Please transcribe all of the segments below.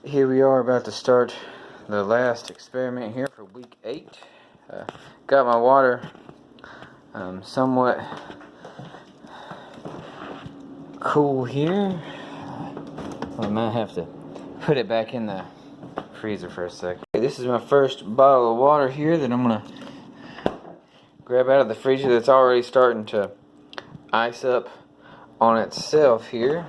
Here we are about to start the last experiment here for week 8. Got my water somewhat cool here. I might have to put it back in the freezer for a second. Okay, this is my first bottle of water here that I'm going to grab out of the freezer that's already starting to ice up on itself here.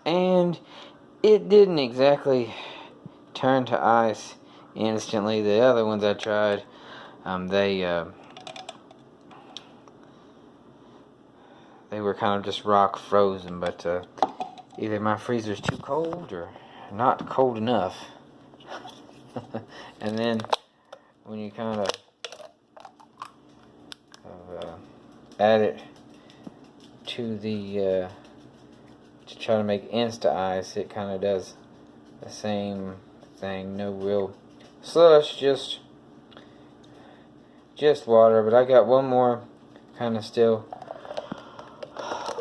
And it didn't exactly turn to ice instantly. The other ones I tried, they were kind of just rock frozen, but either my freezer's too cold or not cold enough. And then when you kind of add it to the to try to make Insta ice, it kind of does the same thing. No real slush, just water. But I got one more kind of still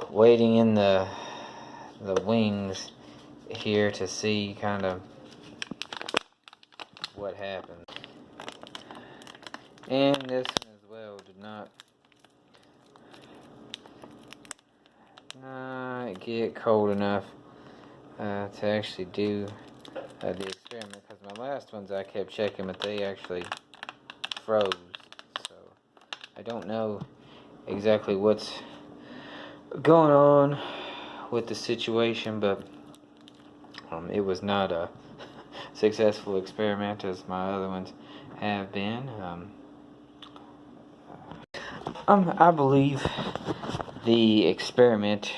waiting in the wings here to see kind of what happened. And this one as well did not get cold enough to actually do the experiment, because my last ones I kept checking, but they actually froze. So I don't know exactly what's going on with the situation, but it was not a successful experiment as my other ones have been. I believe the experiment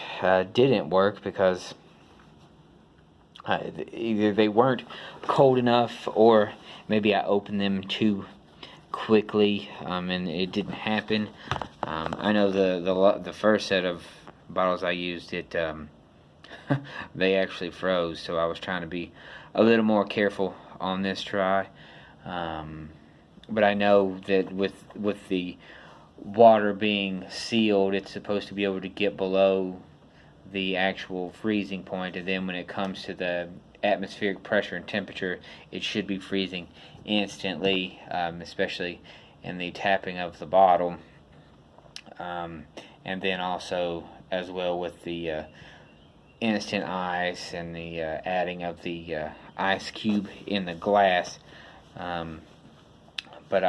didn't work because either they weren't cold enough, or maybe I opened them too quickly, and it didn't happen. I know the first set of bottles I used, they actually froze, so I was trying to be a little more careful on this try. But I know that with the water being sealed, it's supposed to be able to get below the actual freezing point, and then when it comes to the atmospheric pressure and temperature, it should be freezing instantly, especially in the tapping of the bottle, and then also as well with the instant ice and the adding of the ice cube in the glass. But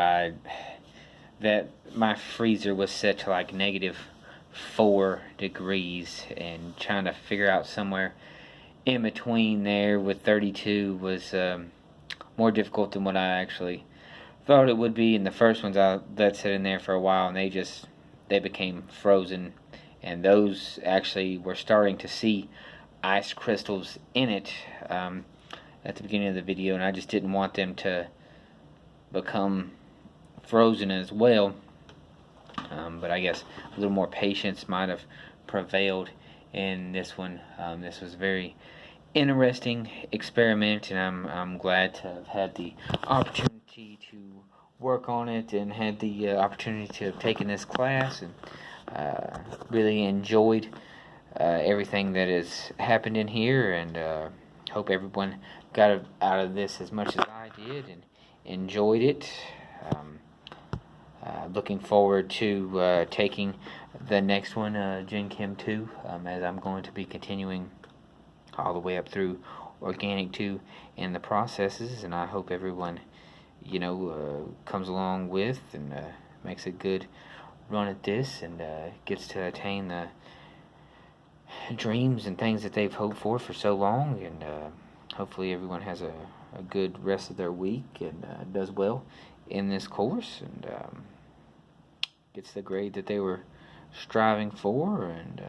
my freezer was set to like -4 degrees, and trying to figure out somewhere in between there with 32 was more difficult than what I actually thought it would be. And the first ones that sat in there for a while, and they became frozen, and those actually were starting to see ice crystals in it at the beginning of the video, and I just didn't want them to become frozen as well. But I guess a little more patience might have prevailed in this one. This was a very interesting experiment, and I'm glad to have had the opportunity to work on it, and had the opportunity to have taken this class, and really enjoyed everything that has happened in here, and hope everyone got out of this as much as I did and enjoyed it. Looking forward to taking the next one, Gen Chem 2, as I'm going to be continuing all the way up through Organic 2 in the processes, and I hope everyone, comes along with and makes a good run at this, and gets to attain the dreams and things that they've hoped for so long, and hopefully everyone has a good rest of their week, and does well in this course, and gets the grade that they were striving for. And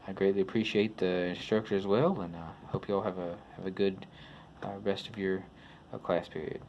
I greatly appreciate the instructor as well, and hope you all have a good rest of your class period.